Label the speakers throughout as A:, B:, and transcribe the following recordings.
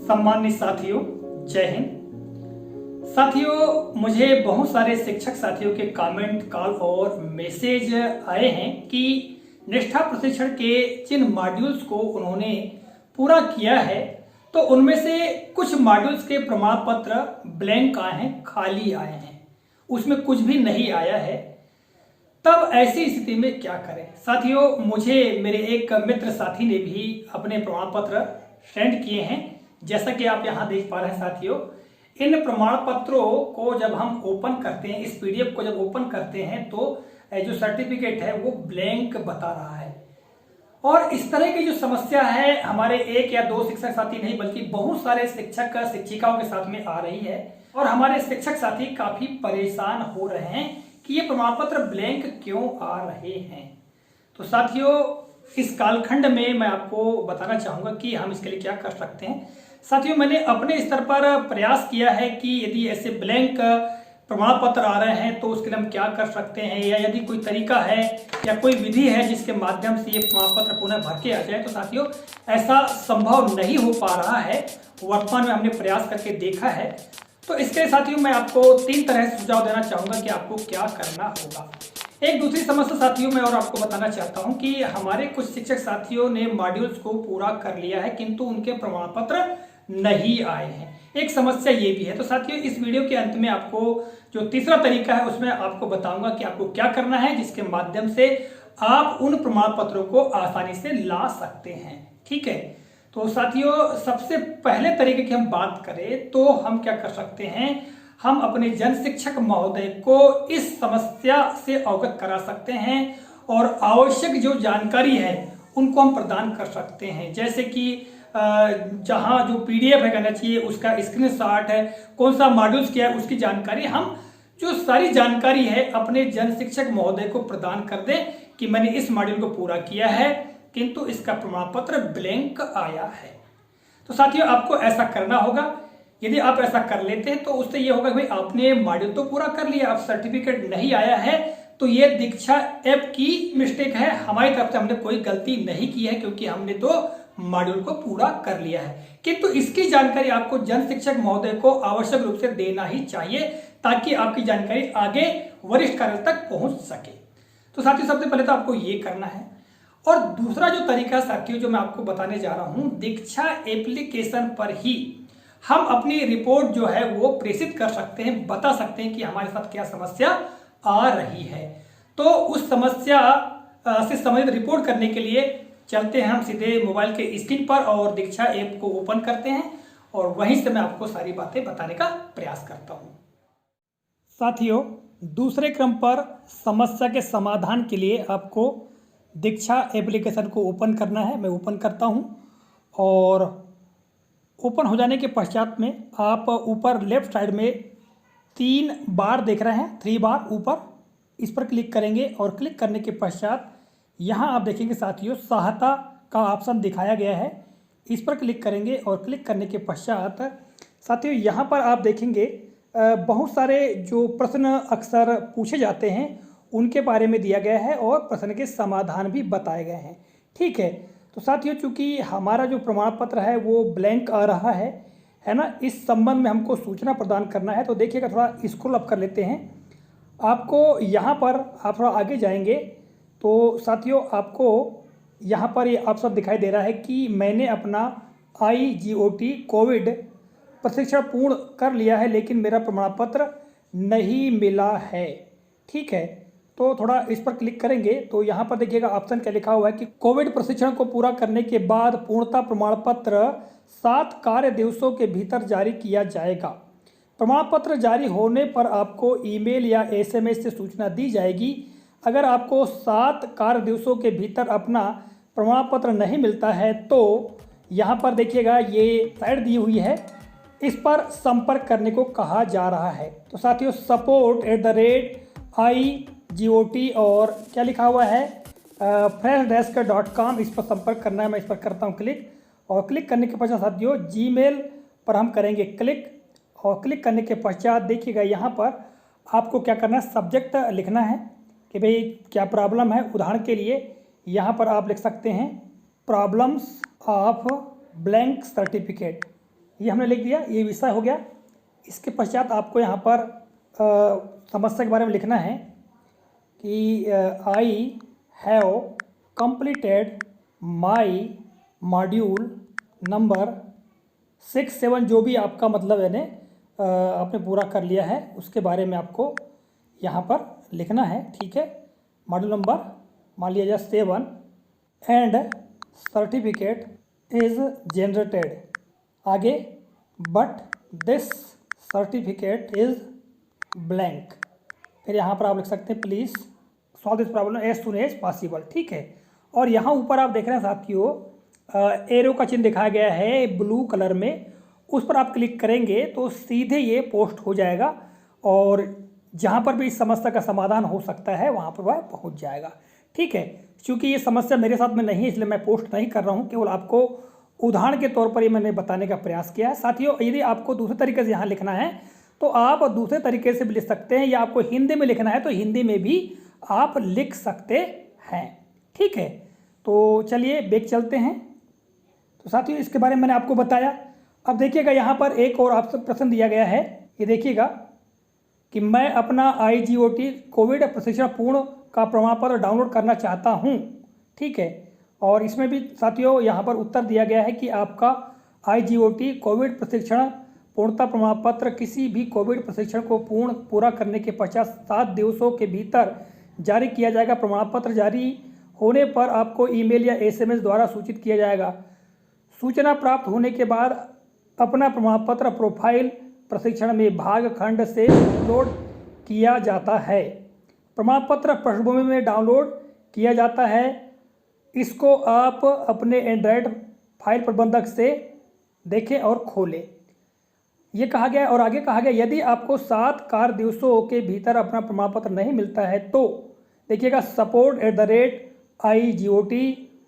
A: सम्मानित साथियों, जय हिंद। साथियों, मुझे बहुत सारे शिक्षक साथियों के कमेंट, कॉल और मैसेज आए हैं कि निष्ठा प्रशिक्षण के जिन मॉड्यूल्स को उन्होंने पूरा किया है तो उनमें से कुछ मॉड्यूल्स के प्रमाण पत्र ब्लैंक आए हैं, खाली आए हैं, उसमें कुछ भी नहीं आया है। तब ऐसी स्थिति में क्या करें? साथियों, मुझे मेरे एक मित्र साथी ने भी अपने प्रमाण पत्र सेंड किए हैं। जैसा कि आप यहाँ देख पा रहे हैं साथियों, इन प्रमाण पत्रों को जब हम ओपन करते हैं, इस पीडीएफ को जब ओपन करते हैं तो जो सर्टिफिकेट है वो ब्लैंक बता रहा है। और इस तरह की जो समस्या है हमारे एक या दो शिक्षक साथी नहीं बल्कि बहुत सारे शिक्षक शिक्षिकाओं के साथ में आ रही है और हमारे शिक्षक साथी काफी परेशान हो रहे हैं कि ये प्रमाण पत्र ब्लैंक क्यों आ रहे हैं। तो साथियों, इस कालखंड में मैं आपको बताना चाहूंगा कि हम इसके लिए क्या कर सकते हैं। साथियों, मैंने अपने स्तर पर प्रयास किया है कि यदि ऐसे ब्लैंक प्रमाण पत्र आ रहे हैं तो उसके लिए हम क्या कर सकते हैं, या यदि कोई तरीका है या कोई विधि है जिसके माध्यम से ये प्रमाण पत्र पुनः भर के आ जाए। तो साथियों, ऐसा संभव नहीं हो पा रहा है। वर्तमान में हमने प्रयास करके देखा है। तो इसके साथियों, मैं आपको 3 तरह से सुझाव देना चाहूंगा कि आपको क्या करना होगा। एक दूसरी समस्या साथियों मैं और आपको बताना चाहता हूं कि हमारे कुछ शिक्षक साथियों ने मॉड्यूल्स को पूरा कर लिया है किंतु उनके प्रमाण पत्र नहीं आए हैं। एक समस्या ये भी है। तो साथियों, इस वीडियो के अंत में आपको जो तीसरा तरीका है उसमें आपको बताऊंगा कि आपको क्या करना है जिसके माध्यम से आप उन प्रमाण पत्रों को आसानी से ला सकते हैं। ठीक है, तो साथियों, सबसे पहले तरीके की हम बात करें तो हम क्या कर सकते हैं, हम अपने जन शिक्षक महोदय को इस समस्या से अवगत करा सकते हैं और आवश्यक जो जानकारी है उनको हम प्रदान कर सकते हैं। जैसे कि जहां जो पीडीएफ है कहना चाहिए उसका स्क्रीनशॉट है, कौन सा मॉड्यूल्स क्या है उसकी जानकारी, हम जो सारी जानकारी है अपने जन शिक्षक महोदय को प्रदान कर दें कि मैंने इस मॉड्यूल को पूरा किया है किंतु इसका प्रमाण पत्र ब्लैंक आया है। तो साथियों, आपको ऐसा करना होगा। यदि आप ऐसा कर लेते हैं तो उससे ये होगा कि भाई आपने मॉड्यूल तो पूरा कर लिया, अब सर्टिफिकेट नहीं आया है तो ये दीक्षा ऐप की मिस्टेक है, हमारी तरफ से हमने कोई गलती नहीं की है क्योंकि हमने तो मॉड्यूल को पूरा कर लिया है। किंतु इसकी जानकारी आपको जन शिक्षक महोदय को आवश्यक रूप से देना ही चाहिए ताकि आपकी जानकारी आगे वरिष्ठ कार्य तक पहुंच सके। तो साथियों, सबसे पहले तो आपको ये करना है। और दूसरा जो तरीका साथियों जो मैं आपको बताने जा रहा हूं, दीक्षा एप्लीकेशन पर ही हम अपनी रिपोर्ट जो है वो प्रेषित कर सकते हैं, बता सकते हैं कि हमारे साथ क्या समस्या आ रही है। तो उस समस्या से संबंधित रिपोर्ट करने के लिए चलते हैं हम सीधे मोबाइल के स्क्रीन पर और दीक्षा ऐप को ओपन करते हैं और वहीं से मैं आपको सारी बातें बताने का प्रयास करता हूं। साथियों, दूसरे क्रम पर समस्या के समाधान के लिए आपको दीक्षा एप्लीकेशन को ओपन करना है। मैं ओपन करता हूं और ओपन हो जाने के पश्चात में आप ऊपर लेफ्ट साइड में 3 बार देख रहे हैं, 3 बार ऊपर, इस पर क्लिक करेंगे और क्लिक करने के पश्चात यहाँ आप देखेंगे साथियों सहायता का ऑप्शन दिखाया गया है, इस पर क्लिक करेंगे और क्लिक करने के पश्चात साथियों यहाँ पर आप देखेंगे बहुत सारे जो प्रश्न अक्सर पूछे जाते हैं उनके बारे में दिया गया है और प्रश्न के समाधान भी बताए गए हैं। ठीक है, तो साथियों चूँकि हमारा जो प्रमाण पत्र है वो ब्लैंक आ रहा है ना, इस संबंध में हमको सूचना प्रदान करना है। तो देखिएगा, थोड़ा स्क्रॉल अप कर लेते हैं। आपको यहाँ पर आप थोड़ा आगे जाएंगे तो साथियों आपको यहाँ पर ये ऑप्शन दिखाई दे रहा है कि मैंने अपना IGOT कोविड प्रशिक्षण पूर्ण कर लिया है लेकिन मेरा प्रमाण पत्र नहीं मिला है। ठीक है, तो थोड़ा इस पर क्लिक करेंगे तो यहाँ पर देखिएगा ऑप्शन क्या लिखा हुआ है कि कोविड प्रशिक्षण को पूरा करने के बाद पूर्णता प्रमाण पत्र 7 कार्य दिवसों के भीतर जारी किया जाएगा। प्रमाण पत्र जारी होने पर आपको ईमेल या SMS से सूचना दी जाएगी। अगर आपको 7 कार्य दिवसों के भीतर अपना प्रमाण पत्र नहीं मिलता है तो यहाँ पर देखिएगा ये साइट दी हुई है, इस पर संपर्क करने को कहा जा रहा है। तो साथियों support@IGOT और क्या लिखा हुआ है freshdesk.com, इस पर संपर्क करना है। मैं इस पर करता हूँ क्लिक और क्लिक करने के पश्चात साथियों जीमेल पर हम करेंगे क्लिक और क्लिक करने के पश्चात देखिएगा यहाँ पर आपको क्या करना है, सब्जेक्ट लिखना है कि भाई क्या प्रॉब्लम है। उदाहरण के लिए यहाँ पर आप लिख सकते हैं प्रॉब्लम्स ऑफ ब्लैंक सर्टिफिकेट। ये हमने लिख दिया, ये विषय हो गया। इसके पश्चात आपको यहाँ पर समस्या के बारे में लिखना है कि I have completed my module number 6, 7 जो भी आपका मतलब है आपने पूरा कर लिया है उसके बारे में आपको यहाँ पर लिखना है। ठीक है, मॉड्यूल नंबर मान लिया जाए 7 एंड सर्टिफिकेट इज जनरेटेड। आगे but this certificate is blank. फिर यहाँ पर आप लिख सकते हैं please solve this problem as soon as possible. ठीक है, और यहाँ ऊपर आप देख रहे हैं साथियों एरो का चिन्ह दिखाया गया है ब्लू कलर में, उस पर आप क्लिक करेंगे तो सीधे ये पोस्ट हो जाएगा और जहाँ पर भी इस समस्या का समाधान हो सकता है वहाँ पर वह पहुँच जाएगा। ठीक है, क्योंकि ये समस्या मेरे साथ में नहीं है इसलिए मैं पोस्ट नहीं कर रहा हूँ, केवल आपको उदाहरण के तौर पर ये मैंने बताने का प्रयास किया है। साथियों यदि आपको दूसरे तरीके से यहाँ लिखना है तो आप दूसरे तरीके से भी लिख सकते हैं, या आपको हिंदी में लिखना है तो हिंदी में भी आप लिख सकते हैं। ठीक है, तो चलिए बैक चलते हैं। तो साथियों इसके बारे में मैंने आपको बताया। अब देखिएगा यहाँ पर एक और आपसे प्रश्न दिया गया है, ये देखिएगा कि मैं अपना IGOT कोविड प्रशिक्षण पूर्ण का प्रमाण पत्र डाउनलोड करना चाहता हूँ। ठीक है, और इसमें भी साथियों यहाँ पर उत्तर दिया गया है कि आपका IGOT कोविड प्रशिक्षण पूर्णता प्रमाण पत्र किसी भी कोविड प्रशिक्षण को पूरा करने के पश्चात 7 दिवसों के भीतर जारी किया जाएगा। प्रमाण पत्र जारी होने पर आपको ईमेल या SMS द्वारा सूचित किया जाएगा। सूचना प्राप्त होने के बाद अपना प्रमाण पत्र प्रोफाइल प्रशिक्षण में भाग खंड से डाउनलोड किया जाता है। प्रमाण पत्र पृष्ठभूमि में डाउनलोड किया जाता है। इसको आप अपने एंड्रॉयड फाइल प्रबंधक से देखें और खोलें, ये कहा गया। और आगे कहा गया यदि आपको 7 कार्य दिवसों के भीतर अपना प्रमाण पत्र नहीं मिलता है तो देखिएगा support@IGOT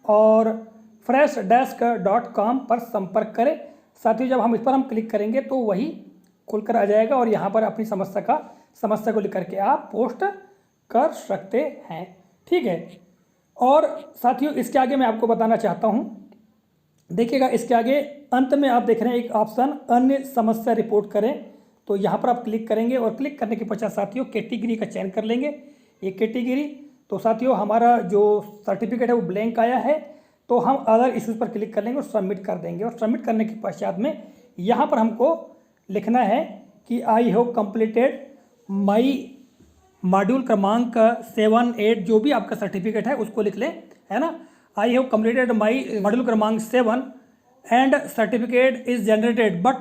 A: और freshdesk.com पर संपर्क करें। साथियों जब हम इस पर क्लिक करेंगे तो वही खुलकर आ जाएगा और यहाँ पर अपनी समस्या को लिख करके आप पोस्ट कर सकते हैं। ठीक है, और साथियों इसके आगे मैं आपको बताना चाहता हूँ, देखिएगा इसके आगे अंत में आप देख रहे हैं एक ऑप्शन अन्य समस्या रिपोर्ट करें, तो यहाँ पर आप क्लिक करेंगे और क्लिक करने के पश्चात साथियों कैटेगरी का चयन कर लेंगे। ये कैटेगरी तो साथियों हमारा जो सर्टिफिकेट है वो ब्लैंक आया है, तो हम अदर इश्यूज़ पर क्लिक कर लेंगे और सबमिट कर देंगे। और सबमिट करने के पश्चात में यहाँ पर हमको लिखना है कि I have completed my module क्रमांक 7, 8 जो भी आपका सर्टिफिकेट है उसको लिख लें, है ना। I have completed my module क्रमांक 7 and certificate is generated but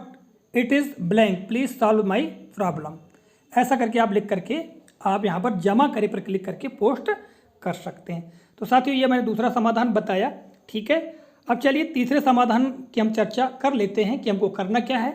A: it is blank, please solve my problem. ऐसा करके आप लिख करके आप यहाँ पर जमा करे पर क्लिक करके पोस्ट कर सकते हैं। तो साथियों ये मैंने दूसरा समाधान बताया। ठीक है, अब चलिए तीसरे समाधान की हम चर्चा कर लेते हैं कि हमको करना क्या है।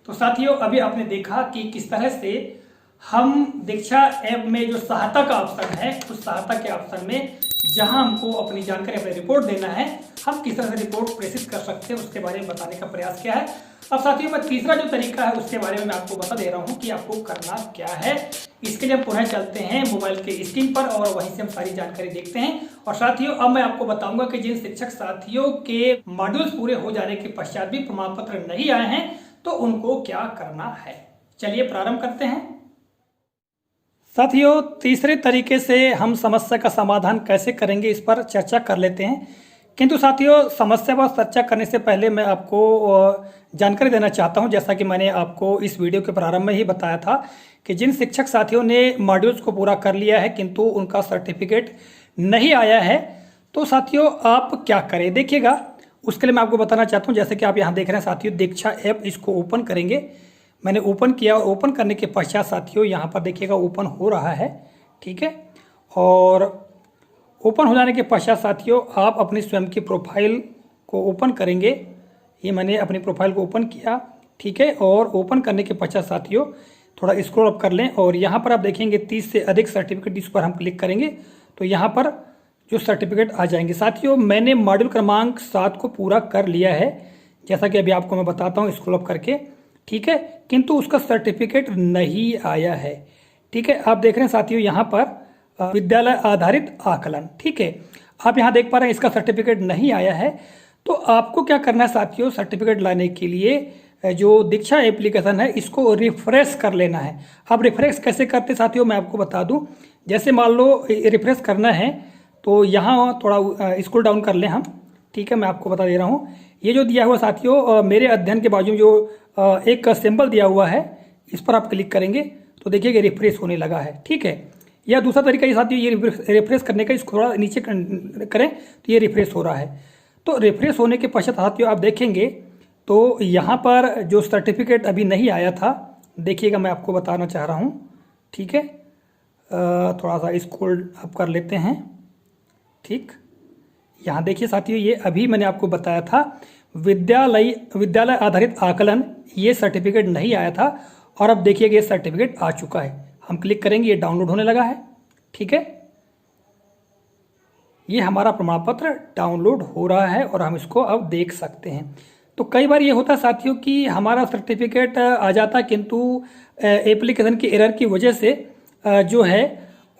A: तो साथियों अभी आपने देखा कि किस तरह से हम दीक्षा ऐप में जो सहायता का ऑप्शन है उस सहायता के ऑप्शन में जहां हमको अपनी जानकारी अपनी रिपोर्ट देना है हम किस तरह से रिपोर्ट प्रेषित कर सकते हैं उसके बारे में बताने का प्रयास किया है। अब साथियों मैं तीसरा जो तरीका है उसके बारे में मैं आपको बता दे रहा हूं कि आपको करना क्या है। इसके लिए हम पुनः चलते हैं मोबाइल के स्क्रीन पर और वहीं से हम सारी जानकारी देखते हैं। और साथियों अब मैं आपको बताऊंगा कि जिन शिक्षक साथियों के मॉड्यूल्स पूरे हो जाने के पश्चात भी प्रमाण पत्र नहीं आए हैं तो उनको क्या करना है। चलिए प्रारंभ करते हैं। साथियों तीसरे तरीके से हम समस्या का समाधान कैसे करेंगे इस पर चर्चा कर लेते हैं, किंतु साथियों समस्या पर चर्चा करने से पहले मैं आपको जानकारी देना चाहता हूं, जैसा कि मैंने आपको इस वीडियो के प्रारंभ में ही बताया था कि जिन शिक्षक साथियों ने मॉड्यूल्स को पूरा कर लिया है किंतु उनका सर्टिफिकेट नहीं आया है तो साथियों आप क्या करें। देखिएगा उसके लिए मैं आपको बताना चाहता हूँ, जैसे कि आप यहाँ देख रहे हैं साथियों दीक्षा ऐप, इसको ओपन करेंगे। मैंने ओपन किया और ओपन करने के पश्चात साथियों यहाँ पर देखिएगा ओपन हो रहा है। ठीक है, और ओपन हो जाने के पश्चात साथियों आप अपनी स्वयं की प्रोफाइल को ओपन करेंगे। ये मैंने अपनी प्रोफाइल को ओपन किया। ठीक है, और ओपन करने के पश्चात साथियों थोड़ा स्क्रॉल अप कर लें और यहाँ पर आप देखेंगे 30 से अधिक सर्टिफिकेट, इस पर हम क्लिक करेंगे तो यहाँ पर जो सर्टिफिकेट आ जाएंगे। साथियों मैंने मॉड्यूल क्रमांक 7 को पूरा कर लिया है, जैसा कि अभी आपको मैं बताता हूँ स्क्रॉल अप करके। ठीक है, किंतु उसका सर्टिफिकेट नहीं आया है। ठीक है, आप देख रहे हैं साथियों यहाँ पर विद्यालय आधारित आकलन। ठीक है, आप यहाँ देख पा रहे हैं इसका सर्टिफिकेट नहीं आया है। तो आपको क्या करना है साथियों, सर्टिफिकेट लाने के लिए जो दीक्षा एप्लीकेशन है इसको रिफ्रेश कर लेना है। अब रिफ्रेश कैसे करते साथियों मैं आपको बता दूं। जैसे मान लो रिफ्रेश करना है तो यहाँ थोड़ा स्क्रॉल डाउन कर लें हम, ठीक है। मैं आपको बता दे रहा हूँ, ये जो दिया हुआ साथियों मेरे अध्ययन के बाजू में जो एक सिंबल दिया हुआ है इस पर आप क्लिक करेंगे तो देखिए रिफ्रेश होने लगा है, ठीक है। या दूसरा तरीका ये साथियों, ये रिफ्रेश करने का, इसको थोड़ा नीचे करें तो ये रिफ्रेश हो रहा है। तो रिफ्रेश होने के पश्चात साथियों आप देखेंगे तो यहाँ पर जो सर्टिफिकेट अभी नहीं आया था, देखिएगा मैं आपको बताना चाह रहा हूँ, ठीक है। थोड़ा सा स्क्रॉल अप कर लेते हैं, ठीक। यहाँ देखिए साथियों, ये अभी मैंने आपको बताया था विद्यालय आधारित आकलन, ये सर्टिफिकेट नहीं आया था और अब देखिएगा ये सर्टिफिकेट आ चुका है। हम क्लिक करेंगे, ये डाउनलोड होने लगा है, ठीक है। ये हमारा प्रमाण पत्र डाउनलोड हो रहा है और हम इसको अब देख सकते हैं। तो कई बार ये होता है साथियों कि हमारा सर्टिफिकेट आ जाता है किंतु एप्लीकेशन की एरर की वजह से जो है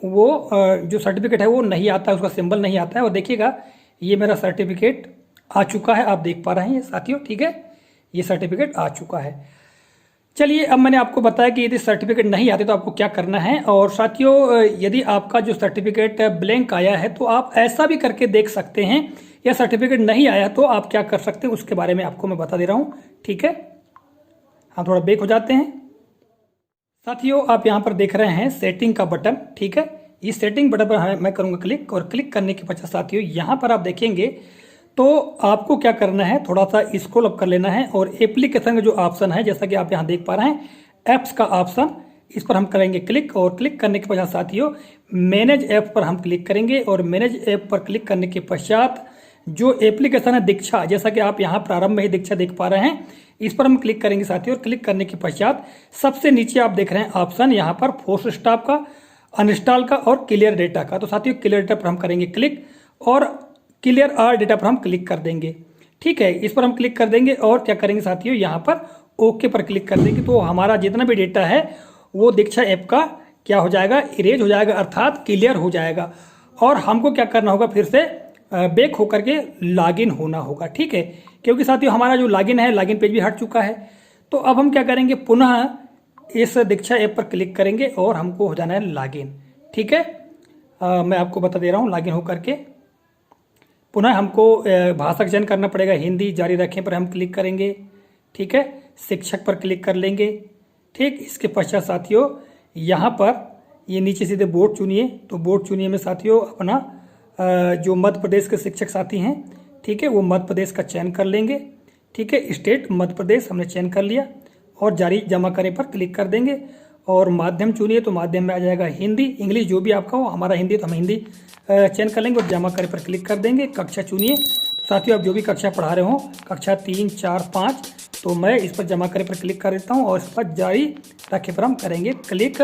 A: वो जो सर्टिफिकेट है वो नहीं आता, उसका सिंबल नहीं आता है। और देखिएगा ये मेरा सर्टिफिकेट आ चुका है, आप देख पा रहे हैं साथियों, ठीक है। ये सर्टिफिकेट आ चुका है। चलिए, अब मैंने आपको बताया कि यदि सर्टिफिकेट नहीं आते तो आपको क्या करना है। और साथियों यदि आपका जो सर्टिफिकेट ब्लैंक आया है तो आप ऐसा भी करके देख सकते हैं, या सर्टिफिकेट नहीं आया तो आप क्या कर सकते हैं उसके बारे में आपको मैं बता दे रहा हूँ, ठीक है। हम थोड़ा बैक हो जाते हैं साथियों। आप यहाँ पर देख रहे हैं सेटिंग का बटन, ठीक है। इस सेटिंग बटन पर मैं करूँगा क्लिक, और क्लिक करने के पश्चात साथियों यहाँ पर आप देखेंगे तो आपको क्या करना है, थोड़ा सा स्क्रॉल अप कर लेना है और एप्लीकेशन का जो ऑप्शन है, जैसा कि आप यहाँ देख पा रहे हैं ऐप्स का ऑप्शन, इस पर हम करेंगे क्लिक। और क्लिक करने के पश्चात साथियों मैनेज ऐप पर हम क्लिक करेंगे और मैनेज ऐप पर क्लिक करने के पश्चात जो एप्लीकेशन है दीक्षा, जैसा कि आप यहाँ प्रारंभ में ही दीक्षा देख पा रहे हैं, इस पर हम क्लिक करेंगे साथियों। और क्लिक करने के पश्चात सबसे नीचे आप देख रहे हैं ऑप्शन यहाँ पर फोर्स स्टॉप का, अनइंस्टॉल का और क्लियर डेटा का। तो साथियों क्लियर डेटा पर हम करेंगे क्लिक और क्लियर आर डेटा पर हम क्लिक कर देंगे, ठीक है। इस पर हम क्लिक कर देंगे और क्या करेंगे साथियों यहाँ पर ओके पर क्लिक कर देंगे। तो हमारा जितना भी डेटा है वो दीक्षा ऐप का क्या हो जाएगा, इरेज हो जाएगा, अर्थात क्लियर हो जाएगा। और हमको क्या करना होगा, फिर से बैक होकर के लॉगिन होना होगा, ठीक है। क्योंकि साथियों हमारा जो लॉगिन है, लॉगिन पेज भी हट चुका है। तो अब हम क्या करेंगे, पुनः इस दीक्षा ऐप पर क्लिक करेंगे और हमको हो जाना है लॉगिन, ठीक है। मैं आपको बता दे रहा हूँ, लॉगिन होकर के पुनः हमको भाषा का चयन करना पड़ेगा, हिंदी जारी रखें पर हम क्लिक करेंगे, ठीक है। शिक्षक पर क्लिक कर लेंगे, ठीक। इसके पश्चात साथियों यहाँ पर ये नीचे सीधे बोर्ड चुनिए, तो बोर्ड चुनिए में साथियों अपना जो मध्य प्रदेश के शिक्षक साथी हैं, ठीक है, वो मध्य प्रदेश का चयन कर लेंगे, ठीक है। स्टेट मध्य प्रदेश हमने चयन कर लिया और जारी जमा करें पर क्लिक कर देंगे। और माध्यम चुनिए तो माध्यम में आ जाएगा हिंदी, इंग्लिश जो भी आपका हो, हमारा हिंदी तो हम हिंदी चयन कर लेंगे और जमा करें पर क्लिक कर देंगे। कक्षा चुनिए, तो साथियों आप जो भी कक्षा पढ़ा रहे हो, कक्षा 3, 4, 5, तो मैं इस पर जमा करें पर क्लिक कर देता हूँ और इस पर जारी रखें पर हम करेंगे क्लिक।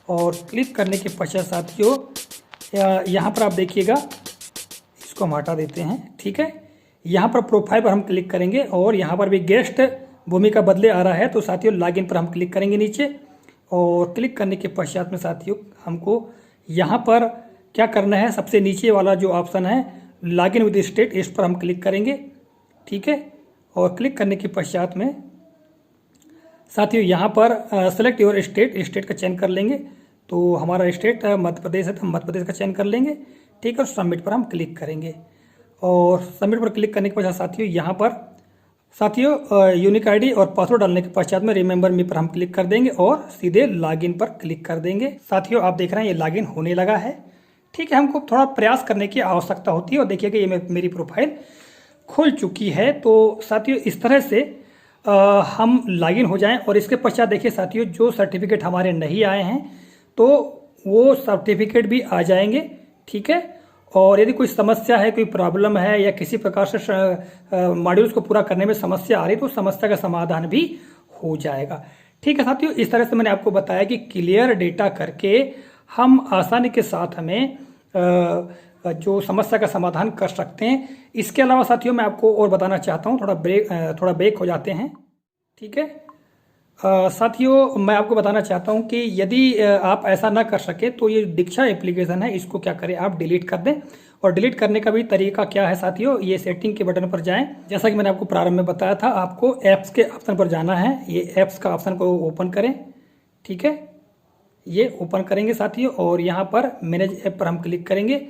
A: और क्लिक करने के पश्चात साथियों यहाँ पर आप देखिएगा, इसको हम हटा देते हैं, ठीक है। यहाँ पर प्रोफाइल पर हम क्लिक करेंगे और यहाँ पर भी गेस्ट भूमिका बदले आ रहा है, तो साथियों लॉगिन पर हम क्लिक करेंगे नीचे। और क्लिक करने के पश्चात में साथियों हमको यहाँ पर क्या करना है, सबसे नीचे वाला जो ऑप्शन है लॉगिन विद स्टेट, इस पर हम क्लिक करेंगे, ठीक है। और क्लिक करने के पश्चात में साथियों यहाँ पर सेलेक्ट योर स्टेट, स्टेट का चयन कर लेंगे। तो हमारा स्टेट मध्य प्रदेश है तो हम मध्य प्रदेश का चयन कर लेंगे, ठीक है। और सबमिट पर हम क्लिक करेंगे और सबमिट पर क्लिक करने के पश्चात साथियों यहाँ पर यूनिक आईडी और पासवर्ड डालने के पश्चात में रिमेंबर मी पर हम क्लिक कर देंगे और सीधे लॉगिन पर क्लिक कर देंगे। साथियों आप देख रहे हैं ये लॉगिन होने लगा है, ठीक है। हमको थोड़ा प्रयास करने की आवश्यकता होती है और देखिए कि ये मेरी प्रोफाइल खुल चुकी है। तो साथियों इस तरह से हम लॉगिन हो जाएं। और इसके पश्चात देखिए साथियों जो सर्टिफिकेट हमारे नहीं आए हैं तो वो सर्टिफिकेट भी आ जाएंगे, ठीक है। और यदि कोई समस्या है, कोई प्रॉब्लम है या किसी प्रकार से मॉड्यूल्स को पूरा करने में समस्या आ रही तो समस्या का समाधान भी हो जाएगा, ठीक है साथियों। इस तरह से मैंने आपको बताया कि क्लियर डेटा करके हम आसानी के साथ हमें जो समस्या का समाधान कर सकते हैं। इसके अलावा साथियों मैं आपको और बताना चाहता हूँ, थोड़ा ब्रेक हो जाते हैं, ठीक है। साथियों मैं आपको बताना चाहता हूं कि यदि आप ऐसा ना कर सके तो ये दीक्षा एप्लीकेशन है, इसको क्या करें आप डिलीट कर दें और डिलीट करने का भी तरीका क्या है साथियों, ये सेटिंग के बटन पर जाएं। जैसा कि मैंने आपको प्रारंभ में बताया था, आपको ऐप्स के ऑप्शन पर जाना है। ये ऐप्स का ऑप्शन को ओपन करें, ठीक है, ये ओपन करेंगे साथियों, और यहाँ पर मैनेज ऐप पर हम क्लिक करेंगे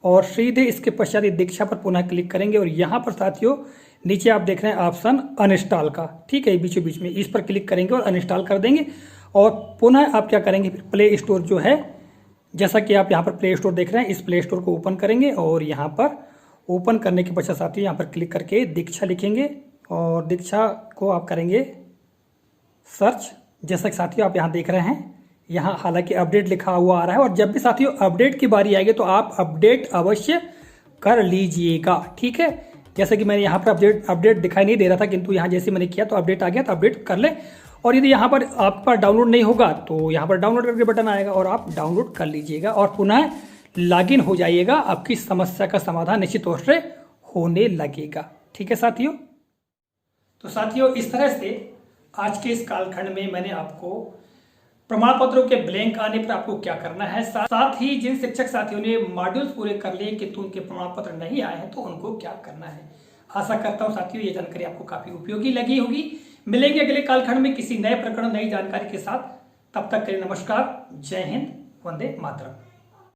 A: और सीधे इसके पश्चात दीक्षा पर पुनः क्लिक करेंगे और यहाँ पर साथियों नीचे आप देख रहे हैं ऑप्शन अनइंस्टॉल का, ठीक है, बीचों बीच में इस पर क्लिक करेंगे और अनइंस्टॉल कर देंगे। और पुनः आप क्या करेंगे, फिर प्ले स्टोर जो है, जैसा कि आप यहाँ पर प्ले स्टोर देख रहे हैं, इस प्ले स्टोर को ओपन करेंगे और यहाँ पर ओपन करने के पश्चात साथियों यहाँ पर क्लिक करके दीक्षा लिखेंगे और दीक्षा को आप करेंगे सर्च। जैसा कि साथियों आप यहाँ देख रहे हैं, यहाँ हालांकि अपडेट लिखा हुआ आ रहा है, और जब भी साथियों अपडेट की बारी आएगी तो आप अपडेट अवश्य कर लीजिएगा, ठीक है। जैसे कि मैंने यहाँ पर अपडेट दिखाई नहीं दे रहा था, किंतु यहाँ जैसे मैंने किया तो अपडेट आ गया, तो अपडेट कर ले। और यदि यहाँ पर आपका डाउनलोड नहीं होगा तो यहाँ पर डाउनलोड करके बटन आएगा और आप डाउनलोड कर लीजिएगा और पुनः लॉगिन हो जाइएगा। आपकी समस्या का समाधान निश्चित तौर से होने लगेगा, ठीक है साथियों। तो साथियों इस तरह से आज के इस कालखंड में मैंने आपको प्रमाण पत्रों के ब्लैंक आने पर आपको क्या करना है, साथ ही जिन शिक्षक साथियों ने मॉड्यूल्स पूरे कर लिए किंतु उनके प्रमाण पत्र नहीं आए हैं तो उनको क्या करना है। आशा करता हूं साथियों ये जानकारी आपको काफी उपयोगी लगी होगी। मिलेंगे अगले कालखंड में किसी नए प्रकरण, नई जानकारी के साथ। तब तक के लिए नमस्कार, जय हिंद, वंदे मातरम।